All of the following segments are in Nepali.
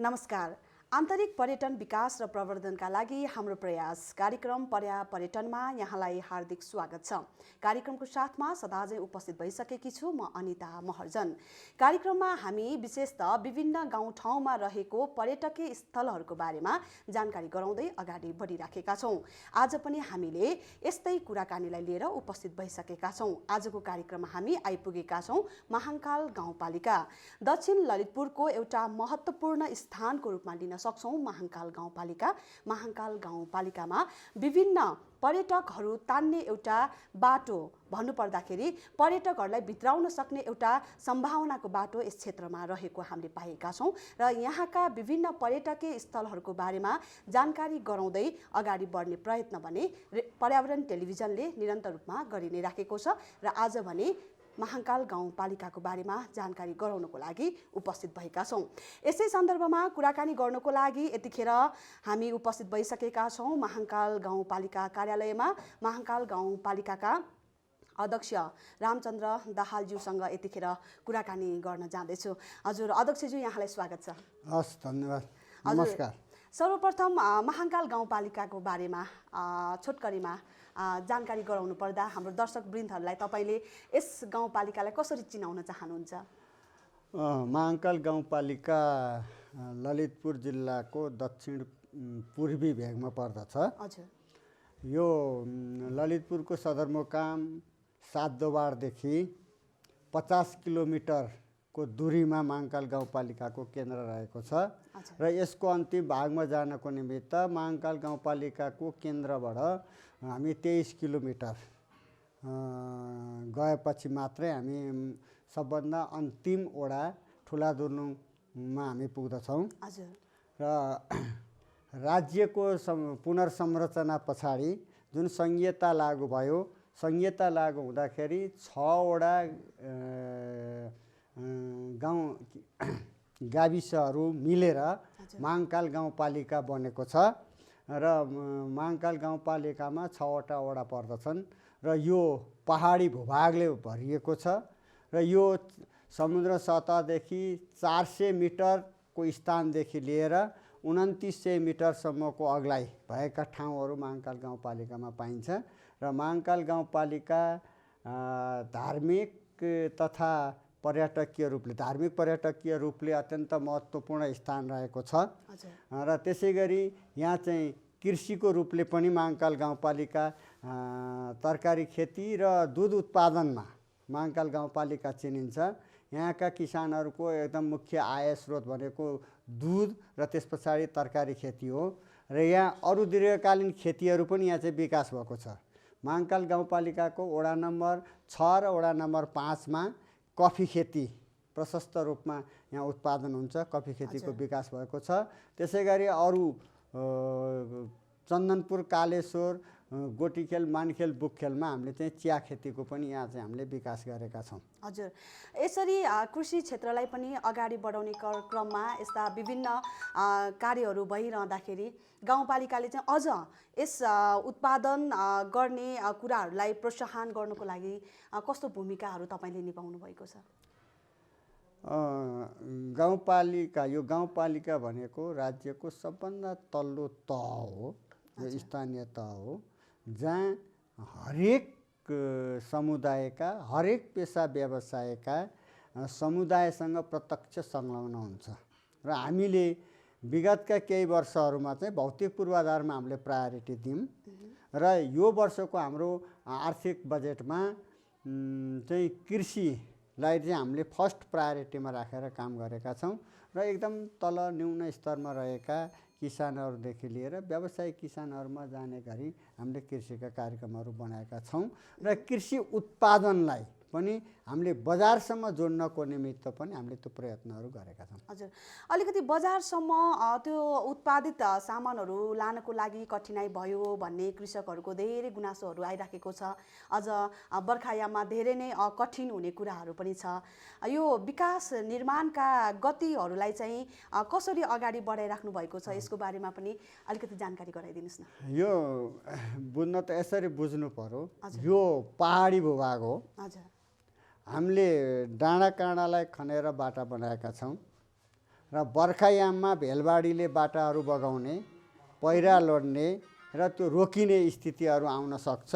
नमस्कार। आन्तरिक पर्यटन विकास र प्रवर्धनका लागि हाम्रो प्रयास कार्यक्रम पर्यटनमा यहाँलाई हार्दिक स्वागत छ। कार्यक्रमको साथमा सदाझै उपस्थित भइसकेकी छु म अनिता महर्जन। कार्यक्रममा हामी विशेषतः विभिन्न गाउँठाउँमा रहेको पर्यटकीय स्थलहरूको बारेमा जानकारी गराउँदै अगाडि बढिराखेका छौँ। आज पनि हामीले यस्तै कुराकानीलाई लिएर उपस्थित भइसकेका छौँ। आजको कार्यक्रममा हामी आइपुगेका छौँ महाङ्काल गाउँपालिका। दक्षिण ललितपुरको एउटा महत्त्वपूर्ण स्थानको रूपमा लिन सक्छौँ महाङ्काल गाउँपालिका। महाङ्काल गाउँपालिकामा विभिन्न पर्यटकहरू तान्ने एउटा बाटो भन्नुपर्दाखेरि पर्यटकहरूलाई भित्राउन सक्ने एउटा सम्भावनाको बाटो यस क्षेत्रमा रहेको हामीले पाएका छौँ र यहाँका विभिन्न पर्यटकीय स्थलहरूको बारेमा जानकारी गराउँदै अगाडि बढ्ने प्रयत्न भने पर्यावरण टेलिभिजनले निरन्तर रूपमा गरि नै राखेको छ र आज भने महाङ्काल गाउँपालिकाको बारेमा जानकारी गराउनको लागि उपस्थित भएका छौँ। यसै सन्दर्भमा कुराकानी गर्नको लागि यतिखेर हामी उपस्थित भइसकेका छौँ महाङ्काल गाउँपालिका कार्यालयमा। महाङ्काल गाउँपालिकाका अध्यक्ष रामचन्द्र दाहालज्यूसँग यतिखेर कुराकानी गर्न जाँदैछु। हजुर अध्यक्षज्यू, यहाँलाई स्वागत छ। हस्, धन्यवाद। नमस्कार। सर्वप्रथम महाङ्काल गाउँपालिकाको बारेमा छोटकरीमा जानकारी गराउनु पर्दा हाम्रो दर्शकवृन्दहरूलाई तपाईँले यस गाउँपालिकालाई कसरी चिनाउन चाहनुहुन्छ? महाङ्काल गाउँपालिका ललितपुर जिल्लाको दक्षिण पूर्वी भेगमा पर्दछ। हजुर। यो ललितपुरको सदरमुकाम सातदोबारदेखि 50 किलोमिटरको दूरीमा महाङ्काल गाउँपालिकाको केन्द्र रहेको छ र यसको अन्तिम भागमा जानको निमित्त महाङ्काल गाउँपालिकाको केन्द्रबाट हामी 23 किलोमिटर गएपछि मात्रै हामी सबभन्दा अन्तिम वडा ठुलादुर्लुङमा हामी पुग्दछौँ। र राज्यको पुनर्संरचना पछाडि जुन संहिता लागू भयो, संहिता लागू हुँदाखेरि 6वटा गाउँ गाविसहरू मिलेर महाङ्काल गाउँपालिका बनेको छ र महाङ्काल गाउँपालिकामा 6वटा वडा पर्दछन् र यो पहाडी भूभागले भरिएको छ र यो समुद्र सतहदेखि 400 मिटरको स्थानदेखि लिएर 2900 मिटरसम्मको अग्लाइ भएका ठाउँहरू महाङ्काल गाउँपालिकामा पाइन्छ र महाङ्काल गाउँपालिका धार्मिक तथा धार्मिक पर्यटकीय रूपले अत्यन्त महत्त्वपूर्ण स्थान रहेको छ र त्यसै गरी यहाँ चाहिँ कृषिको रूपले पनि महाङ्काल गाउँपालिका तरकारी खेती र दुध उत्पादनमा महाङ्काल गाउँपालिका चिनिन्छ। यहाँका किसानहरूको एकदम मुख्य आय स्रोत भनेको दुध र त्यस पछाडि तरकारी खेती हो र यहाँ अरू दीर्घकालीन खेतीहरू पनि यहाँ चाहिँ विकास भएको छ। महाङ्काल गाउँपालिकाको वडा नम्बर 6 र वडा नम्बर 5 मा कफी खेती प्रशस्त रूपमा यहाँ उत्पादन हुन्छ। कफी खेतीको विकास भएको छ। त्यसै गरी अरू चन्दनपुर, कालेश्वर, गोटीखेल, मानखेल, बुकखेलमा हामीले चाहिँ चिया खेतीको पनि यहाँ चाहिँ हामीले विकास गरेका छौँ। हजुर, यसरी कृषि क्षेत्रलाई पनि अगाडि बढाउने क्रममा यस्ता विभिन्न कार्यहरू भइरहँदाखेरि गाउँपालिकाले चाहिँ अझ यस उत्पादन गर्ने कुराहरूलाई प्रोत्साहन गर्नको लागि कस्तो भूमिकाहरू तपाईँले निभाउनु भएको छ? गाउँपालिका, यो गाउँपालिका भनेको राज्यको सबभन्दा तल्लो तह हो, यो स्थानीय तह हो जहाँ हरेक समुदायका, हरेक पेसा व्यवसायका समुदायसँग प्रत्यक्ष संलग्न हुन्छ र हामीले विगतका केही वर्षहरूमा चाहिँ भौतिक पूर्वाधारमा हामीले प्रायोरिटी दियौँ र यो वर्षको हाम्रो आर्थिक बजेटमा चाहिँ कृषिलाई चाहिँ हामीले फर्स्ट प्रायोरिटीमा राखेर काम गरेका छौँ र एकदम तल न्यून स्तरमा रहेका किसानहरूदेखि लिएर व्यावसायिक किसानहरूमा जाने गरी हामीले कृषिका कार्यक्रमहरू बनाएका छौँ र कृषि उत्पादनलाई पनि हामीले बजारसम्म जोड्नको निमित्त पनि हामीले त्यो प्रयत्नहरू गरेका छौँ। हजुर, अलिकति बजारसम्म त्यो उत्पादित सामानहरू लानको लागि कठिनाइ भयो भन्ने कृषकहरूको धेरै गुनासोहरू आइराखेको छ। अझ बर्खायाममा धेरै नै कठिन हुने कुराहरू पनि छ। यो विकास निर्माणका गतिहरूलाई चाहिँ कसरी अगाडि बढाइराख्नु भएको छ यसको बारेमा पनि अलिकति जानकारी गराइदिनुहोस् न। यो बुझ्न त यसरी बुझ्नु पर्यो, यो पहाडी भूभाग हो। हजुर। हामीले डाँडा काँडालाई खनेर बाटा बनाएका छौँ र बर्खायाममा भेलबाढीले बाटाहरू बगाउने, पहिरा लड्ने र त्यो रोकिने स्थितिहरू आउन सक्छ।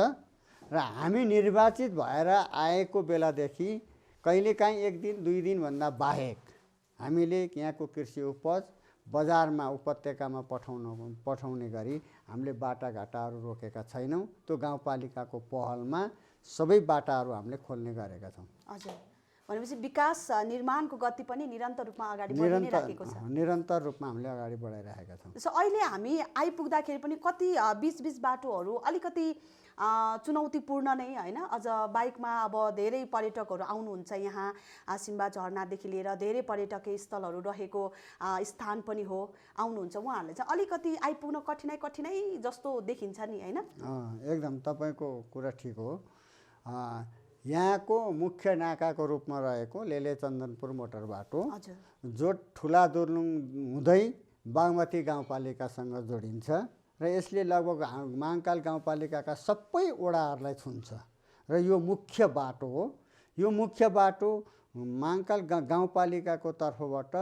र हामी निर्वाचित भएर आएको बेलादेखि कहिलेकाहीँ 1 दिन 2 दिनभन्दा बाहेक हामीले यहाँको कृषि उपज बजारमा उपत्यकामा पठाउने गरी हामीले बाटाघाटाहरू रोकेका छैनौँ। त्यो गाउँपालिकाको पहलमा सबै बाटाहरू हामीले खोल्ने गरेका छौँ। हजुर, भनेपछि विकास निर्माणको गति पनि निरन्तर रूपमा अगाडि बढिरहेको छ। निरन्तर रूपमा हामीले अगाडि बढाइरहेका छौँ। सो अहिले हामी आइपुग्दाखेरि पनि कति बीच बाटोहरू अलिकति चुनौतीपूर्ण नै होइन। अझ बाइकमा अब धेरै पर्यटकहरू आउनुहुन्छ यहाँ, सिम्बा झरनादेखि लिएर धेरै पर्यटकीय स्थलहरू रहेको स्थान पनि हो, आउनुहुन्छ। उहाँहरूले चाहिँ अलिकति आइपुग्न कठिनाइ जस्तो देखिन्छ नि होइन। एकदम तपाईँको कुरा ठिक हो। यहाँको मुख्य नाकाको रूपमा रहेको लेले चन्दनपुर मोटर बाटो जो ठुला दुर्लुङ हुँदै बागमती गाउँपालिकासँग जोडिन्छ र यसले लगभग महाकाल गाउँपालिकाका सबै वडाहरूलाई छुन्छ र यो मुख्य बाटो हो। यो मुख्य बाटो महाकाल गाउँपालिकाको तर्फबाट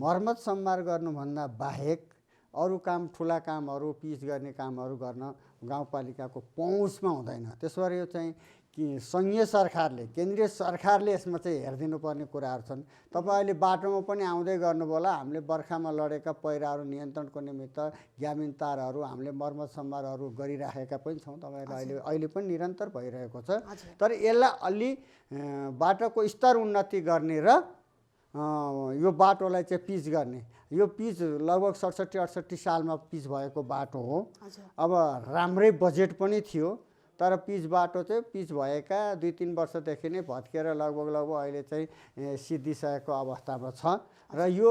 मर्मत सम्मार गर्नुभन्दा बाहेक अरू काम, ठुला कामहरू, पिच गर्ने कामहरू गर्न गाउँपालिकाको पहुँचमा हुँदैन। त्यसबाट यो चाहिँ कि सङ्घीय सरकारले, केन्द्रीय सरकारले यसमा चाहिँ हेरिदिनु पर्ने कुराहरू छन्। तपाईँ अहिले बाटोमा पनि आउँदै गर्नुभयो होला, हामीले बर्खामा लडेका पहिराहरू नियन्त्रणको निमित्त ग्यामिन तारहरू हामीले मर्मत सम्मारहरू गरिराखेका पनि छौँ। तपाईँहरूले अहिले पनि निरन्तर भइरहेको छ। तर यसलाई अलि बाटोको स्तर उन्नति गर्ने र यो बाटोलाई चाहिँ पिच गर्ने, यो पिच लगभग 67-68 सालमा पिच भएको बाटो हो। अब राम्रै बजेट पनि थियो, तर पिच बाटो चाहिँ पिच भएका 2-3 वर्षदेखि नै भत्किएर लगभग अहिले चाहिँ सिद्धिसकेको अवस्थामा छ। र यो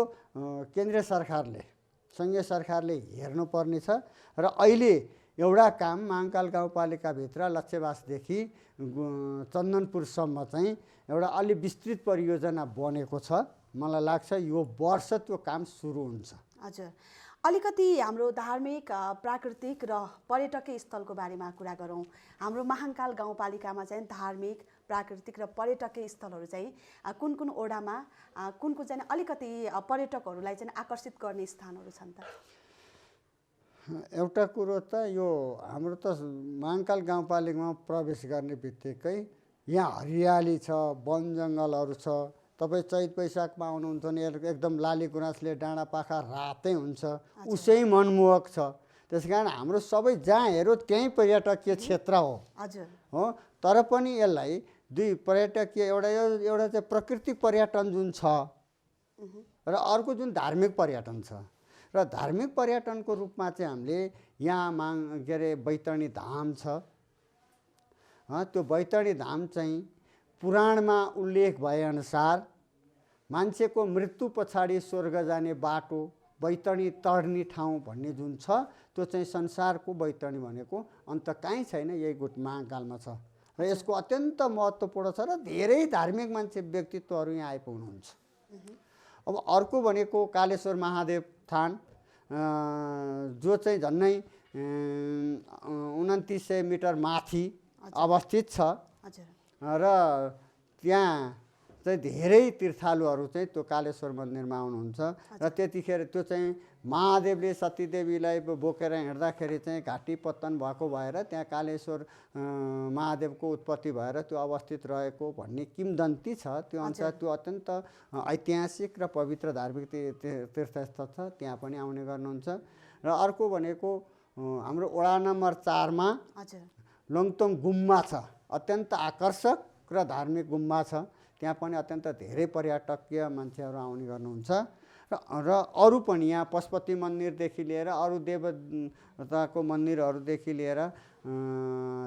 केन्द्रीय सरकारले, सङ्घीय सरकारले हेर्नुपर्ने छ। र अहिले एउटा काम महाकाल गाउँपालिकाभित्र लक्ष्यवासदेखि चन्दनपुरसम्म चाहिँ एउटा अलि विस्तृत परियोजना बनेको छ। मलाई लाग्छ यो वर्ष त्यो काम सुरु हुन्छ। हजुर, अलिकति हाम्रो धार्मिक, प्राकृतिक र पर्यटकीय स्थलको बारेमा कुरा गरौँ। हाम्रो महाकाल गाउँपालिकामा चाहिँ धार्मिक, प्राकृतिक र पर्यटकीय स्थलहरू चाहिँ कुन ओडामा, कुन चाहिँ अलिकति पर्यटकहरूलाई चाहिँ आकर्षित गर्ने स्थानहरू छन् त? एउटा कुरो त यो हाम्रो त महाकाल गाउँपालिकामा प्रवेश गर्ने बित्तिकै यहाँ हरियाली छ, वन जङ्गलहरू छ। तपाईँ चैत वैशाखमा आउनुहुन्छ भने एकदम लाली गुराँसले डाँडा पाखा रातै हुन्छ, उसै मनमोहक छ। त्यस कारण हाम्रो सबै जहाँ हेऱ्यो त्यहीँ पर्यटकीय क्षेत्र हो। हो, तर पनि यसलाई दुई पर्यटकीय, एउटा चाहिँ प्राकृतिक पर्यटन जुन छ र अर्को जुन धार्मिक पर्यटन छ। र धार्मिक पर्यटनको रूपमा चाहिँ हामीले यहाँ बैतरणी धाम छ। त्यो बैतरणी धाम चाहिँ पुराणमा उल्लेख भएअनुसार मान्छेको मृत्यु पछाडि स्वर्ग जाने बाटो बैतरणी तर्ने ठाउँ भन्ने जुन छ, त्यो चाहिँ संसारको बैतरणी भनेको अन्त कहीँ छैन, यही महाकालमा छ। र यसको अत्यन्त महत्त्वपूर्ण छ र धेरै धार्मिक मान्छे व्यक्तित्वहरू यहाँ आइपुग्नुहुन्छ। अब अर्को भनेको कालेश्वर महादेव थान, जो चाहिँ झन्नै 2900 मिटर माथि अवस्थित छ। र त्यहाँ चाहिँ धेरै तीर्थालुहरू चाहिँ त्यो कालेश्वर मन्दिरमा आउनुहुन्छ। र त्यतिखेर त्यो चाहिँ महादेवले सतीदेवीलाई बोकेर हिँड्दाखेरि चाहिँ घाँटी पतन भएको भएर त्यहाँ कालेश्वर महादेवको उत्पत्ति भएर त्यो अवस्थित रहेको भन्ने किंवदन्ती छ। त्यो अनुसार त्यो अत्यन्त ऐतिहासिक र पवित्र धार्मिक तीर्थस्थल छ, त्यहाँ पनि आउने गर्नुहुन्छ। र अर्को भनेको हाम्रो वडा नम्बर 4 मा लोङतोङ गुम्बा छ, अत्यन्त आकर्षक र धार्मिक गुम्बा छ। त्यहाँ पनि अत्यन्त धेरै पर्यटकीय मान्छेहरू आउने गर्नुहुन्छ। र अरू पनि यहाँ पशुपति मन्दिरदेखि लिएर अरू देवताको मन्दिरहरूदेखि लिएर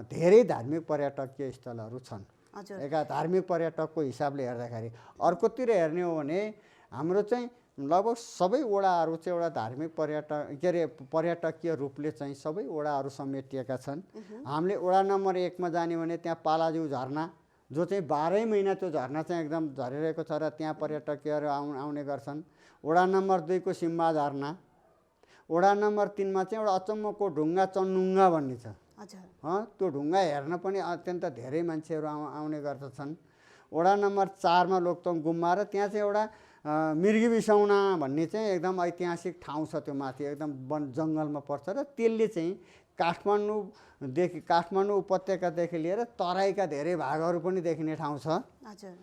धेरै धार्मिक पर्यटकीय स्थलहरू छन्। धार्मिक पर्यटकको हिसाबले हेर्दाखेरि अर्कोतिर हेर्ने हो भने हाम्रो चाहिँ लगभग सबै वडाहरू चाहिँ एउटा धार्मिक पर्यटकीय रूपले चाहिँ सबै वडाहरू समेटिएका छन्। हामीले वडा नम्बर 1 मा जाने भने त्यहाँ पालाज्यू झरना, जो चाहिँ 12 महिना त्यो झरना चाहिँ एकदम झरिरहेको छ र त्यहाँ पर्यटकीयहरू आउने गर्छन्। वडा नम्बर 2 को सिम्बा झरना, वडा नम्बर 3 मा चाहिँ एउटा अचम्मको ढुङ्गा चन्नुङ्गा भन्ने छ। त्यो ढुङ्गा हेर्न पनि अत्यन्त धेरै मान्छेहरू आउने गर्दछन्। वडा नम्बर 4 मा लोकतोङ गुम्बा, र त्यहाँ चाहिँ एउटा मिर्गी बिसाउना भन्ने चाहिँ एकदम ऐतिहासिक ठाउँ छ, त्यो माथि एकदम वन जङ्गलमा पर्छ र त्यसले चाहिँ काठमाडौँ उपत्यकादेखि लिएर तराईका धेरै भागहरू पनि देखिने ठाउँ छ। हजुर।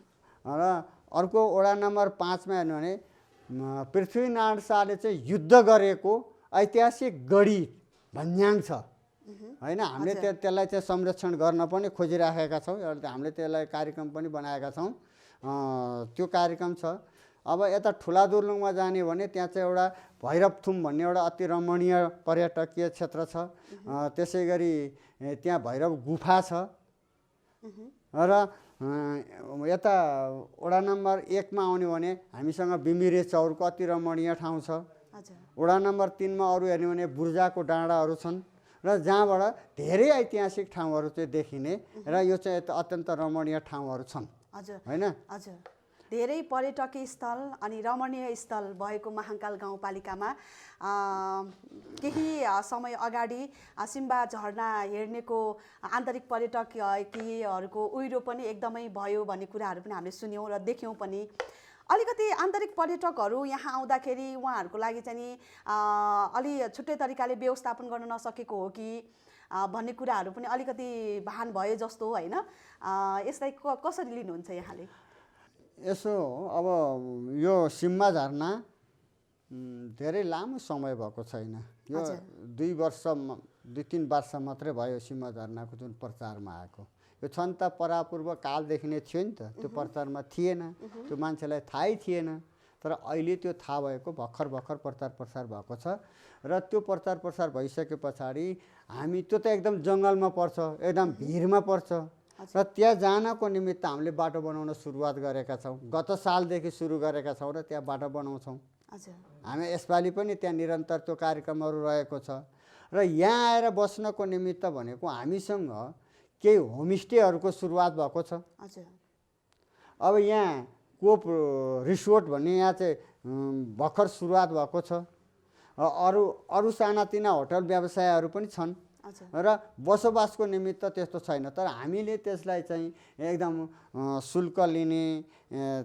र अर्को वडा नम्बर 5 मा हेर्नु भने पृथ्वीनारायण शाहले चाहिँ युद्ध गरेको ऐतिहासिक गढी भन्ज्याङ छ हैन। हामीले त्यसलाई चाहिँ संरक्षण गर्न पनि खोजिराखेका छौँ, हामीले त्यसलाई कार्यक्रम पनि बनाएका छौँ। त्यो कार्यक्रम छ। अब यता ठुला दुर्लुङमा जाने भने त्यहाँ चाहिँ एउटा भैरवथुम भन्ने एउटा अति रमणीय पर्यटकीय क्षेत्र छ। त्यसै गरी त्यहाँ भैरव गुफा छ। र यता वडा नम्बर 1 मा आउने भने हामीसँग बिमिरे चौरको अति रमणीय ठाउँ छ। वडा नम्बर 3 मा अरू हेर्ने भने बुर्जाको डाँडाहरू छन् र जहाँबाट धेरै ऐतिहासिक ठाउँहरू चाहिँ देखिने र यो चाहिँ अत्यन्त रमणीय ठाउँहरू छन् हैन। हजुर। धेरै पर्यटकीय स्थल अनि रमणीय स्थल भएको महाकाल गाउँपालिकामा केही समय अगाडि सिम्बा झरना हेर्नेको आन्तरिक पर्यटकीयहरूको उहिरो पनि एकदमै भयो भन्ने कुराहरू पनि हामीले सुन्यौँ र देख्यौँ पनि। अलिकति आन्तरिक पर्यटकहरू यहाँ आउँदाखेरि उहाँहरूको लागि चाहिँ नि अलि छुट्टै तरिकाले व्यवस्थापन गर्न नसकेको हो कि भन्ने कुराहरू पनि अलिकति भान भयो जस्तो होइन। यसलाई कसरी लिनुहुन्छ यहाँले? यसो अब यो सिम्बा झरना धेरै लामो समय भएको छैन। यो 2-3 वर्ष मात्रै भयो सिम्बा झरनाको जुन प्रचारमा आएको। यो छन् त परापूर्व कालदेखि नै थियो नि त, त्यो प्रचारमा थिएन, त्यो मान्छेलाई थाहै थिएन। तर अहिले त्यो थाहा भएको भर्खर प्रचार प्रसार भएको छ र त्यो प्रचार प्रसार भइसके पछाडि हामी त्यो त एकदम जङ्गलमा पर्छ, एकदम भिरमा पर्छ र त्यहाँ जानको निमित्त हामीले बाटो बनाउन सुरुवात गरेका छौँ। गत सालदेखि सुरु गरेका छौँ र त्यहाँ बाटो बनाउँछौँ। हामी यसपालि पनि त्यहाँ निरन्तर त्यो कार्यक्रमहरू रहेको छ र यहाँ आएर बस्नको निमित्त भनेको हामीसँग केही होमस्टेहरूको सुरुवात भएको छ। अब यहाँ कोप रिसोर्ट भन्ने यहाँ चाहिँ भर्खर सुरुवात भएको छ। अरू सानातिना होटल व्यवसायहरू पनि छन् र बसोबासको निमित्त त्यस्तो छैन। तर हामीले त्यसलाई चाहिँ एकदम शुल्क लिने,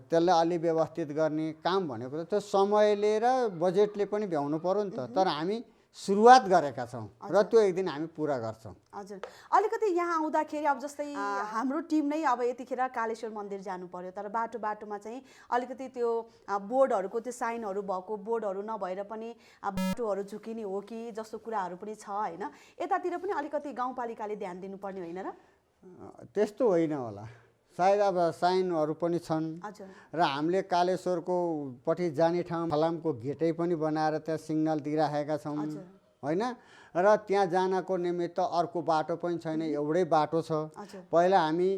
त्यसलाई अलि व्यवस्थित गर्ने काम भनेको त त्यो समयले र बजेटले पनि भ्याउनु पर्यो नि त। तर हामी सुरुवात गरेका छौँ र त्यो एक दिन हामी पुरा गर्छौँ। हजुर। अलिकति यहाँ आउँदाखेरि अब जस्तै हाम्रो टिम नै अब यतिखेर कालेश्वर मन्दिर जानु पर्यो, तर बाटोमा चाहिँ अलिकति त्यो बोर्डहरूको त्यो साइनहरू भएको बोर्डहरू नभएर पनि बाटोहरू झुकिने हो कि जस्तो कुराहरू पनि छ होइन। यतातिर पनि अलिकति गाउँपालिकाले ध्यान दिनुपर्ने होइन र? त्यस्तो होइन होला, सायद अब साइनहरू पनि छन् र हामीले कालेश्वरको पट्टि जाने ठाउँ फलामको गेटै पनि बनाएर त्यहाँ सिग्नल दिइराखेका छौँ होइन। र त्यहाँ जानको निमित्त अर्को बाटो पनि छैन, एउटै बाटो छ। पहिला हामी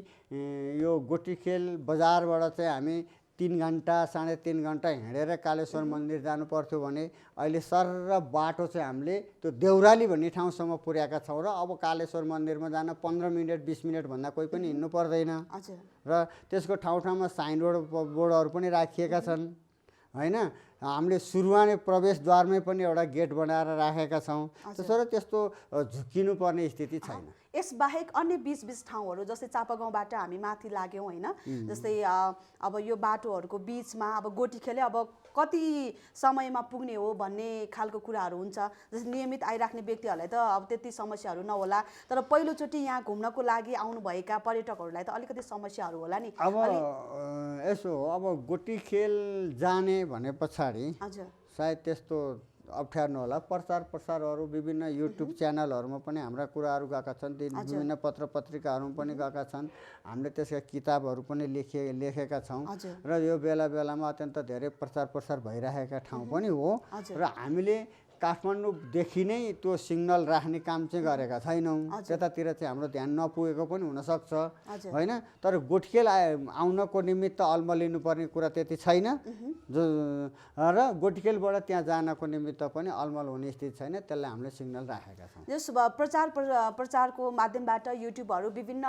यो गोटीखेल बजारबाट चाहिँ हामी 3 घन्टा 3.5 घन्टा हिँडेर कालेश्वर मन्दिर जानु पर्थ्यो भने अहिले सरर बाटो चाहिँ हामीले त्यो देउराली भन्ने ठाउँसम्म पुर्याएका छौँ र अब कालेश्वर मन्दिरमा जान 15 मिनट 20 मिनट भन्दा कोही पनि हिँड्नु पर्दैन र त्यसको ठाउँमा बोर्डहरू पनि राखिएका छन् होइन। हामीले सुरुवाने प्रवेशद्वारमै पनि एउटा गेट बनाएर राखेका छौँ। त्यसो त्यस्तो झुकिनु पर्ने स्थिति छैन। यसबाहेक अन्य बीच ठाउँहरू जस्तै चापागाउँबाट हामी माथि लाग्यौँ होइन, जस्तै अब यो बाटोहरूको बिचमा अब गोटीखेलै अब कति समयमा पुग्ने हो भन्ने खालको कुराहरू हुन्छ। जस्तै नियमित आइराख्ने व्यक्तिहरूलाई त अब त्यति समस्याहरू नहोला, तर पहिलोचोटि यहाँ घुम्नको लागि आउनुभएका पर्यटकहरूलाई त अलिकति समस्याहरू होला नि। अब यसो हो, अब गोटीखेल जाने भने पछाडि सायद त्यस्तो अप्ठ्यारो नहोला। प्रचार प्रसारहरू विभिन्न युट्युब च्यानलहरूमा पनि हाम्रा कुराहरू गएका छन्, विभिन्न पत्र पत्रिकाहरूमा पनि गएका छन्। हामीले त्यसका किताबहरू पनि लेखेका छौँ र यो बेलामा अत्यन्त धेरै प्रचार प्रसार भइरहेका ठाउँ पनि हो र हामीले काठमाडौँदेखि नै त्यो सिग्नल राख्ने काम चाहिँ गरेका छैनौँ। त्यतातिर चाहिँ हाम्रो ध्यान नपुगेको पनि हुनसक्छ होइन। तर गोठखेल आउनको निमित्त अल्म लिनुपर्ने कुरा त्यति छैन र गोठखेलबाट त्यहाँ जानको निमित्त पनि अल्मल हुने स्थिति छैन, त्यसलाई हामीले सिग्नल राखेका छौँ। यस प्रचारको माध्यमबाट युट्युबहरू विभिन्न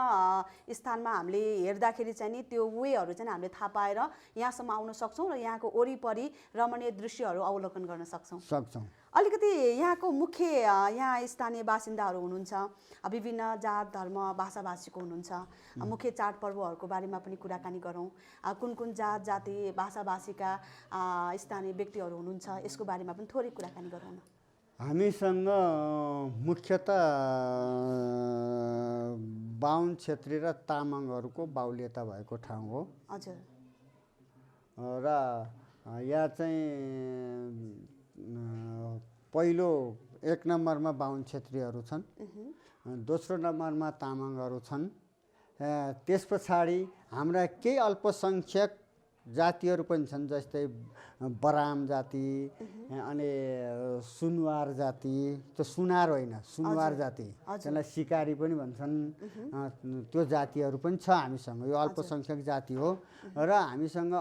स्थानमा हामीले हेर्दाखेरि चाहिँ नि त्यो वेहरू चाहिँ हामीले थाहा पाएर यहाँसम्म आउन सक्छौँ र यहाँको वरिपरि रमणीय दृश्यहरू अवलोकन गर्न सक्छौँ। अलिकति यहाँको मुख्य यहाँ स्थानीय बासिन्दाहरू हुनुहुन्छ, विभिन्न जात धर्म भाषाभाषीको हुनुहुन्छ, मुख्य चाडपर्वहरूको बारेमा पनि कुराकानी गरौँ। कुन कुन जात जाति भाषाभाषीका स्थानीय व्यक्तिहरू हुनुहुन्छ यसको बारेमा पनि थोरै कुराकानी गरौँ न। हामीसँग मुख्यतः बाहुन क्षेत्री र तामाङहरूको बाहुल्यता भएको ठाउँ हो। हजुर। र यहाँ चाहिँ पहिलो 1 नम्बरमा बाहुन क्षेत्रीहरू छन्, दोस्रो नम्बरमा तामाङहरू छन्, त्यस पछाडि हाम्रा केही अल्पसङ्ख्यक जातिहरू पनि छन्, जस्तै बराम जाति अनि सुनवार जाति, त्यो सुनार होइन सुनवार जाति, त्यसलाई सिकारी पनि भन्छन्, त्यो जातिहरू पनि छ हामीसँग। यो अल्पसङ्ख्यक जाति हो र हामीसँग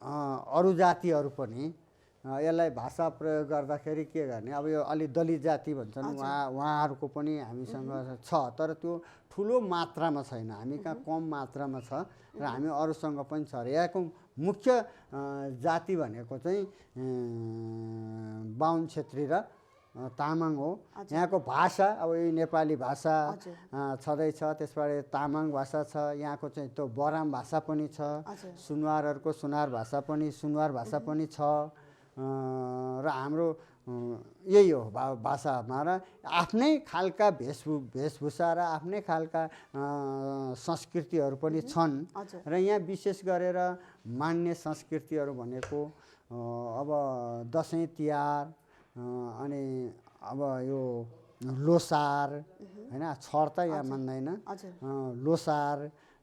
अरू जातिहरू पनि यसलाई भाषा प्रयोग गर्दाखेरि के गर्ने, अब यो अलि दलित जाति भन्छन्, उहाँहरूको पनि हामीसँग छ, तर त्यो ठुलो मात्रामा छैन, हामी कहाँ कम मात्रामा छ र हामी अरूसँग पनि छ। र यहाँको मुख्य जाति भनेको चाहिँ बाहुन क्षेत्री र तामाङ हो। यहाँको भाषा अब यो नेपाली भाषा छँदैछ, त्यसबाट तामाङ भाषा छ, यहाँको चाहिँ त्यो बराम भाषा पनि छ, सुनवारहरूको सुनार भाषा पनि छ र हाम्रो यही हो भाषामा। र आफ्नै खालका वेशभूषा र आफ्नै खालका संस्कृतिहरू पनि छन् र यहाँ विशेष गरेर मान्ने संस्कृतिहरू भनेको अब दसैँ तिहार, अनि अब यो लोसार होइन, छठ त यहाँ मान्दैन, लोसार,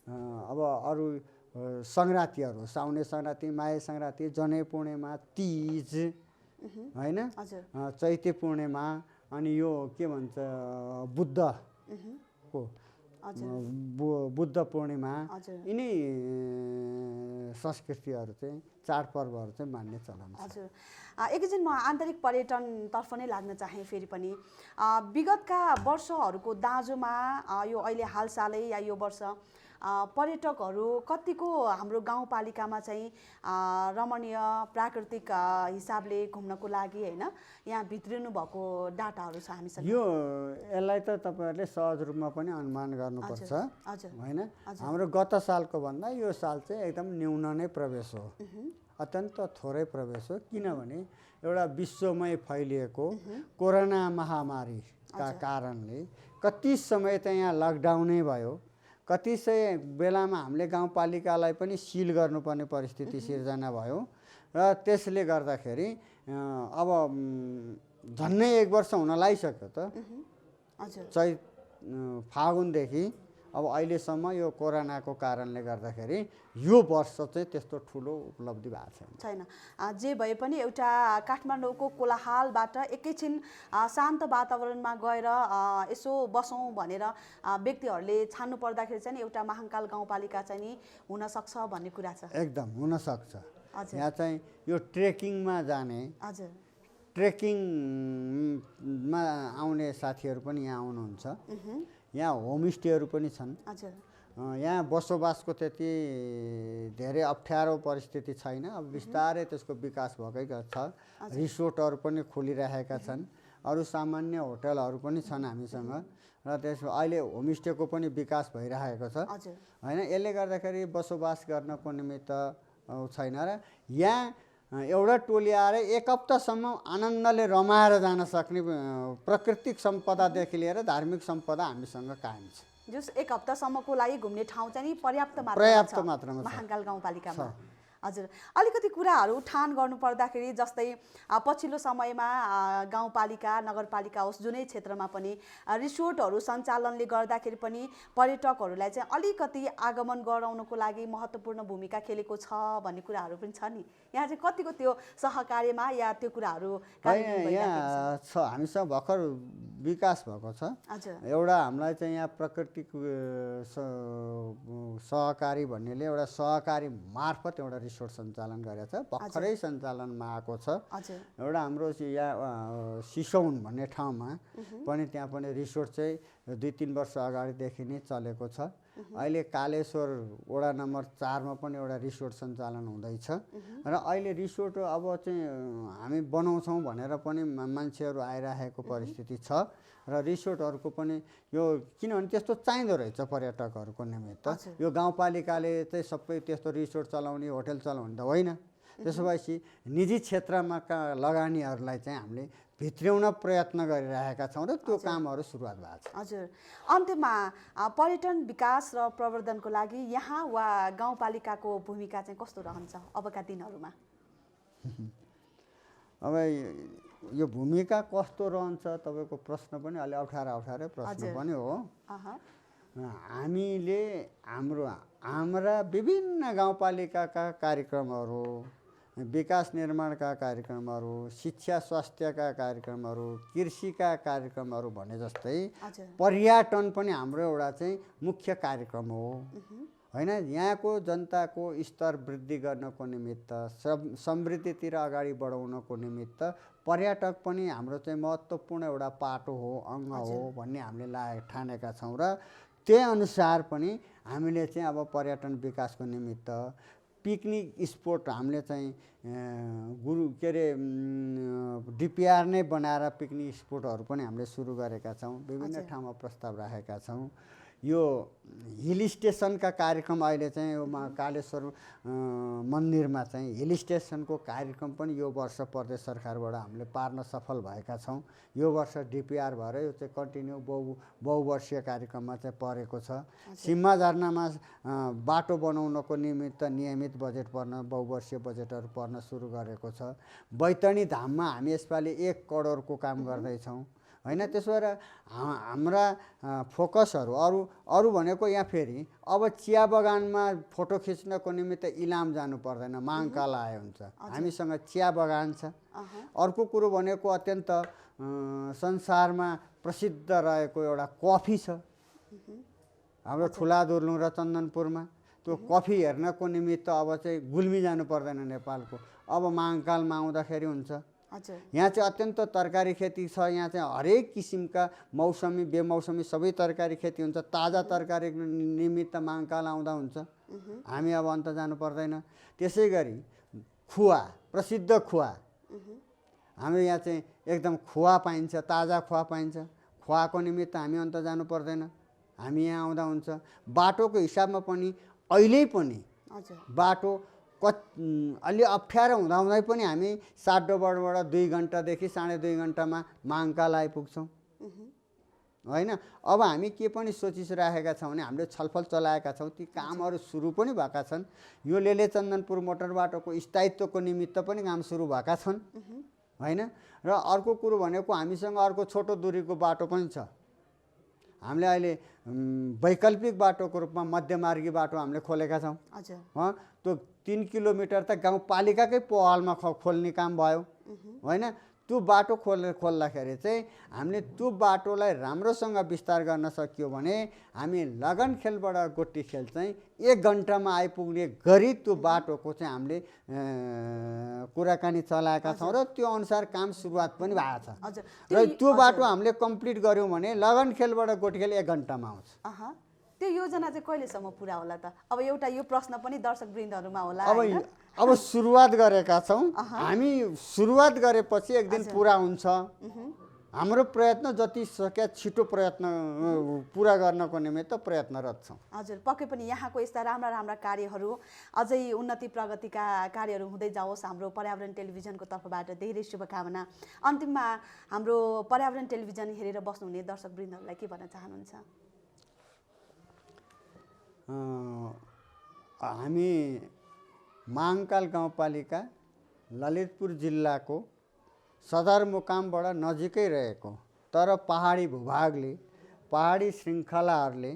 अब अरू सङ्क्रान्तिहरू, साउने सङ्क्रान्ति, माघे सङ्क्रान्ति, जनै पूर्णिमा, तीज होइन, चैते पूर्णिमा, अनि यो के भन्छ बुद्ध पूर्णिमा, यिनै संस्कृतिहरू चाहिँ चाडपर्वहरू चाहिँ मान्ने चलन छ। हजुर। एकैछिन म आन्तरिक पर्यटनतर्फ नै लाग्न चाहेँ। फेरि पनि विगतका वर्षहरूको दाँजोमा यो अहिले हालसालै या यो वर्ष पर्यटकहरू कतिको हाम्रो गाउँपालिकामा चाहिँ रमणीय प्राकृतिक हिसाबले घुम्नको लागि होइन यहाँ भित्रिनु भएको डाटाहरू छ हामीसँग? यसलाई त तपाईँहरूले सहज रूपमा पनि अनुमान गर्नुपर्छ होइन। हाम्रो गत सालको भन्दा यो साल चाहिँ एकदम न्यून नै प्रवेश हो, अत्यन्त थोरै प्रवेश हो, किनभने एउटा विश्वमै फैलिएको कोरोना महामारीका कारणले कति समय त यहाँ लकडाउनै भयो, कति बेलामा हामीले गाउँपालिकालाई पनि सिल गर्नुपर्ने परिस्थिति सिर्जना भयो र त्यसले गर्दाखेरि अब झन्नै 1 वर्ष हुन लागिसक्यो त, फागुनदेखि अब अहिलेसम्म यो कोरोनाको कारणले गर्दाखेरि यो वर्ष चाहिँ त्यस्तो ठुलो उपलब्धि भएको छैन। जे भए पनि एउटा काठमाडौँको कोलाहालबाट एकैछिन शान्त वातावरणमा गएर यसो बसौँ भनेर व्यक्तिहरूले छान्नु पर्दाखेरि चाहिँ एउटा महाकाल गाउँपालिका चाहिँ नि हुनसक्छ भन्ने कुरा छ। एकदम हुनसक्छ। यहाँ चाहिँ यो ट्रेकिङमा जाने, ट्रेकिङमा आउने साथीहरू पनि यहाँ आउनुहुन्छ। यहाँ होमस्टेहरू पनि छन्। यहाँ बसोबासको त्यति धेरै अप्ठ्यारो परिस्थिति छैन, अब बिस्तारै त्यसको विकास भएकै छ। रिसोर्टहरू पनि खोलिरहेका छन्, अरू सामान्य होटलहरू पनि छन् हामीसँग र त्यसमा अहिले होमस्टेको पनि विकास भइरहेको छ होइन। यसले गर्दाखेरि बसोबास गर्नको निमित्त छैन र यहाँ एउटा टोली आएर 1 हप्तासम्म आनन्दले रमाएर जान सक्ने प्राकृतिक सम्पदादेखि लिएर धार्मिक सम्पदा हामीसँग कायम छ। जस 1 हप्तासम्मको लागि घुम्ने ठाउँ चाहिँ पर्याप्त मात्रामा महाकाल गाउँपालिकामा। हजुर। अलिकति कुराहरू उठान गर्नु पर्दाखेरि जस्तै पछिल्लो समयमा गाउँपालिका नगरपालिका होस् जुनै क्षेत्रमा पनि रिसोर्टहरू सञ्चालनले गर्दाखेरि पनि पर्यटकहरूलाई चाहिँ अलिकति आगमन गराउनको लागि महत्त्वपूर्ण भूमिका खेलेको छ भन्ने कुराहरू पनि छ नि। यहाँ चाहिँ कतिको त्यो सहकार्यमा या त्यो कुराहरू यहाँ छ, हामीसँग भर्खर विकास भएको छ। एउटा हामीलाई चाहिँ यहाँ प्राकृतिक सहकारी भन्नेले एउटा सहकारी मार्फत एउटा रिसोर्ट सञ्चालन गरेको छ, भर्खरै सञ्चालनमा आएको छ। एउटा हाम्रो यहाँ सिसौन भन्ने ठाउँमा पनि त्यहाँ पनि रिसोर्ट चाहिँ 2-3 वर्ष अगाडिदेखि नै चलेको छ अहिले कालेश्वर वडा नम्बर 4 मा पनि एउटा रिसोर्ट सञ्चालन हुँदैछ र अहिले रिसोर्ट अब चाहिँ हामी बनाउँछौँ भनेर पनि मान्छेहरू आइरहेको परिस्थिति छ र रिसोर्टहरूको पनि यो किनभने त्यस्तो चाहिँदो रहेछ पर्यटकहरूको निमित्त यो गाउँपालिकाले चाहिँ सबै त्यस्तो रिसोर्ट चलाउने होटल चलाउने त होइन त्यसो भएपछि निजी क्षेत्रमा लगानीहरूलाई चाहिँ हामीले भित्र्याउन प्रयत्न गरिरहेका छौँ र त्यो कामहरू सुरुवात भएको छ। हजुर, अन्त्यमा पर्यटन विकास र प्रवर्धनको लागि यहाँ वा गाउँपालिकाको भूमिका चाहिँ कस्तो रहन्छ अबका दिनहरूमा? अब यो भूमिका कस्तो रहन्छ तपाईँको प्रश्न पनि अलि अप्ठ्यारै प्रश्न पनि हो। हामीले हाम्रा विभिन्न गाउँपालिकाका कार्यक्रमहरू, विकास निर्माणका कार्यक्रमहरू, शिक्षा स्वास्थ्यका कार्यक्रमहरू, कृषिका कार्यक्रमहरू भने जस्तै पर्यटन पनि हाम्रो एउटा चाहिँ मुख्य कार्यक्रम हो होइन। यहाँको जनताको स्तर वृद्धि गर्नको निमित्त, समृद्धितिर अगाडि बढाउनको निमित्त पर्यटक पनि हाम्रो चाहिँ महत्त्वपूर्ण एउटा पाटो हो, अङ्ग हो भन्ने हामीले ठानेका छौँ र त्यही अनुसार पनि हामीले चाहिँ अब पर्यटन विकासको निमित्त पिकनिक स्पोट हामीले चाहिँ डिपिआर नै बनाएर पिकनिक स्पोटहरू पनि हामीले सुरु गरेका छौँ। विभिन्न ठाउँमा प्रस्ताव राखेका छौँ। यो हिल स्टेसनका कार्यक्रम अहिले चाहिँ यो कालेश्वर मन्दिरमा चाहिँ हिल स्टेसनको कार्यक्रम पनि यो वर्ष प्रदेश सरकारबाट हामीले पार्न सफल भएका छौँ। यो वर्ष डिपिआर भएर यो चाहिँ कन्टिन्यू बहुवर्षीय कार्यक्रममा चाहिँ परेको छ। सिम्मा झरनामा बाटो बनाउनको निमित्त नियमित बजेट पर्न, बहुवर्षीय बजेटहरू पर्न सुरु गरेको छ। बैतडी धाममा हामी यसपालि 1 करोडको काम गर्दैछौँ होइन। त्यसो भएर हाम्रा फोकसहरू अरू भनेको यहाँ फेरि अब चिया बगानमा फोटो खिच्नको निमित्त इलाम जानु पर्दैन, महाकाल आयो हुन्छ, हामीसँग चिया बगान छ। अर्को कुरो भनेको अत्यन्त संसारमा प्रसिद्ध रहेको एउटा कफी छ हाम्रो ठुला दुर्लुङ र चन्दनपुरमा। त्यो कफी हेर्नको निमित्त अब चाहिँ गुल्मी जानु पर्दैन नेपालको, अब महाकालमा आउँदाखेरि हुन्छ। यहाँ चाहिँ अत्यन्त तरकारी खेती छ। यहाँ चाहिँ हरेक किसिमका मौसमी बेमौसमी सबै तरकारी खेती हुन्छ। ताजा तरकारी निमित्त महाकाल आउँदा हुन्छ, हामी अब अन्त जानु पर्दैन। त्यसै गरी खुवा, प्रसिद्ध खुवा, हाम्रो यहाँ चाहिँ एकदम खुवा पाइन्छ, ताजा खुवा पाइन्छ। खुवाको निमित्त हामी अन्त जानु पर्दैन, हामी यहाँ आउँदा हुन्छ। बाटोको हिसाबमा पनि अहिले पनि बाटो अलि अप्ठ्यारो हुँदाहुँदै पनि हामी साडोबारबाट 2 घन्टादेखि 2.5 घन्टामा महाकाल आइपुग्छौँ होइन। अब हामी के पनि सोचिराखेका छौँ भने हामीले छलफल चलाएका छौँ, ती कामहरू सुरु पनि भएका छन्। यो लेले चन्दनपुर मोटर बाटोको स्थायित्वको निमित्त पनि काम सुरु भएका छन् होइन। र अर्को कुरो भनेको हामीसँग अर्को छोटो दूरीको बाटो पनि छ। हामीले अहिले वैकल्पिक बाटोको रूपमा मध्यमार्गी बाटो हामीले खोलेका छौँ। त्यो 3 किलोमिटर त गाउँपालिकाकै पहलमा खोल्ने काम भयो होइन। त्यो बाटो खोल्दाखेरि चाहिँ हामीले त्यो बाटोलाई राम्रोसँग विस्तार गर्न सकियो भने हामी लगन खेलबाट गोटी खेल चाहिँ 1 घन्टामा आइपुग्ने गरी त्यो बाटोको चाहिँ हामीले कुराकानी चलाएका छौँ र त्यो अनुसार काम सुरुवात पनि भएको छ। र त्यो बाटो हामीले कम्प्लिट गऱ्यौँ भने लगन खेलबाट गोटी खेल 1 घन्टामा आउँछ। त्यो योजना चाहिँ कहिलेसम्म पुरा होला त? अब एउटा यो प्रश्न पनि दर्शकवृन्दहरूमा होला। अब सुरुवात गरेका छौँ हामी। सुरुवात गरेपछि एक दिन पुरा हुन्छ। हाम्रो प्रयत्न जति सके छिटो प्रयत्न पुरा गर्नको निमित्त प्रयत्नरत छौँ। हजुर, पक्कै पनि यहाँको यस्ता राम्रा कार्यहरू अझै उन्नति प्रगतिका कार्यहरू हुँदै जाओस्। हाम्रो पर्यावरण टेलिभिजनको तर्फबाट धेरै शुभकामना। अन्तिममा हाम्रो पर्यावरण टेलिभिजन हेरेर बस्नुहुने दर्शकवृन्दहरूलाई के भन्न चाहनुहुन्छ? हामी महाकाल गाउँपालिका ललितपुर जिल्लाको सदरमुकामबाट नजिकै रहेको तर पहाडी भूभागले, पहाडी श्रृङ्खलाहरूले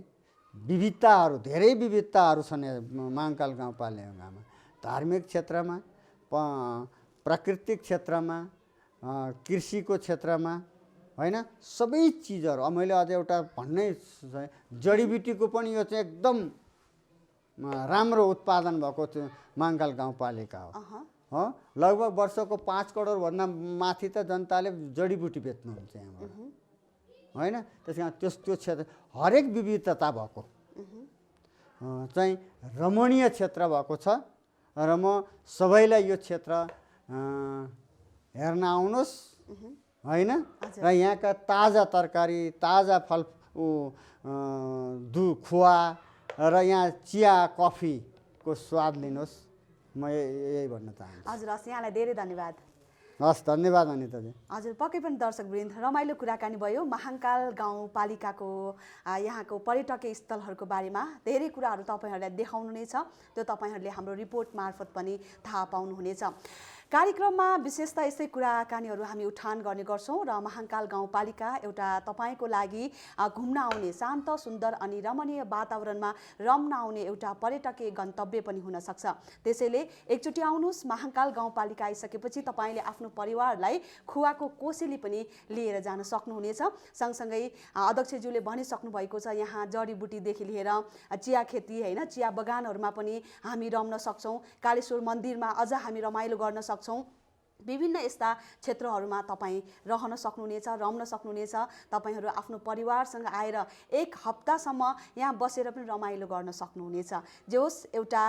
विविधताहरू, धेरै विविधताहरू छन् महाकाल गाउँपालिकामा। धार्मिक क्षेत्रमा, प्राकृतिक क्षेत्रमा, कृषिको क्षेत्रमा होइन, सबै चिजहरू। अब मैले अझ एउटा भन्नै, जडीबुटीको पनि यो चाहिँ एकदम राम्रो उत्पादन भएको महाकाल गाउँपालिका हो। लगभग वर्षको 5 करोडभन्दा माथि त जनताले जडीबुटी बेच्नुहुन्छ यहाँबाट होइन। त्यस कारण त्यो क्षेत्र हरेक विविधता भएको चाहिँ रमणीय क्षेत्र भएको छ र म सबैलाई यो क्षेत्र हेर्न आउनुहोस् होइन र यहाँका ताजा तरकारी ताजा फल खुवा र यहाँ चिया कफीको स्वाद लिनुहोस् म यही भन्न चाहन्छु हजुर हस् यहाँलाई धेरै धन्यवाद हस् धन्यवाद अनिताजी हजुर पक्कै पनि दर्शकवृन्द रमाइलो कुराकानी भयो महाङ्काल गाउँपालिकाको यहाँको पर्यटकीय स्थलहरूको बारेमा धेरै कुराहरू तपाईँहरूलाई देखाउनु नै छ त्यो तपाईँहरूले हाम्रो रिपोर्ट मार्फत पनि थाहा पाउनुहुनेछ कार्यक्रममा विशेषतः यस्तै कुराकानीहरू हामी उठान गर्ने गर्छौँ र महाङ्काल गाउँपालिका एउटा तपाईँको लागि घुम्न आउने शान्त सुन्दर अनि रमणीय वातावरणमा रम्न आउने एउटा पर्यटकीय गन्तव्य पनि हुनसक्छ त्यसैले एकचोटि आउनुहोस् महाङ्काल गाउँपालिका आइसकेपछि तपाईँले आफ्नो परिवारलाई खुवाको कोसेली पनि लिएर जान सक्नुहुनेछ सँगसँगै अध्यक्षज्यूले भनिसक्नु भएको छ यहाँ जडीबुटीदेखि लिएर चिया खेती होइन चिया बगानहरूमा पनि हामी रम्न सक्छौँ कालेश्वर मन्दिरमा अझ हामी रमाइलो गर्न सक्छौँ विभिन्न यस्ता क्षेत्रहरूमा तपाईँ रहन सक्नुहुनेछ रम्न सक्नुहुनेछ तपाईँहरू आफ्नो परिवारसँग आएर एक हप्तासम्म यहाँ बसेर पनि रमाइलो गर्न सक्नुहुनेछ जे होस् एउटा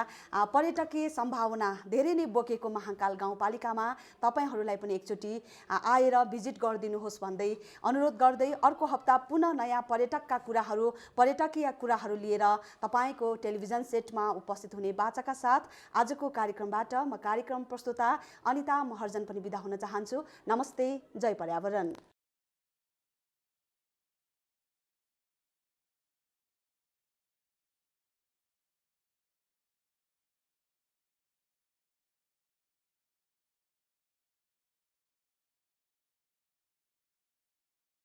पर्यटकीय सम्भावना धेरै नै बोकेको महाङ्काल गाउँपालिकामा तपाईँहरूलाई पनि एकचोटि आएर भिजिट गरिदिनुहोस् भन्दै अनुरोध गर्दै अर्को हप्ता पुनः नयाँ पर्यटकीय कुराहरू लिएर तपाईँको टेलिभिजन सेटमा उपस्थित हुने बाचाका साथ आजको कार्यक्रमबाट म कार्यक्रम प्रस्तुता अनिता महर्जन पनि बिदा हुन चाहन्छु नमस्ते जय पर्यावरण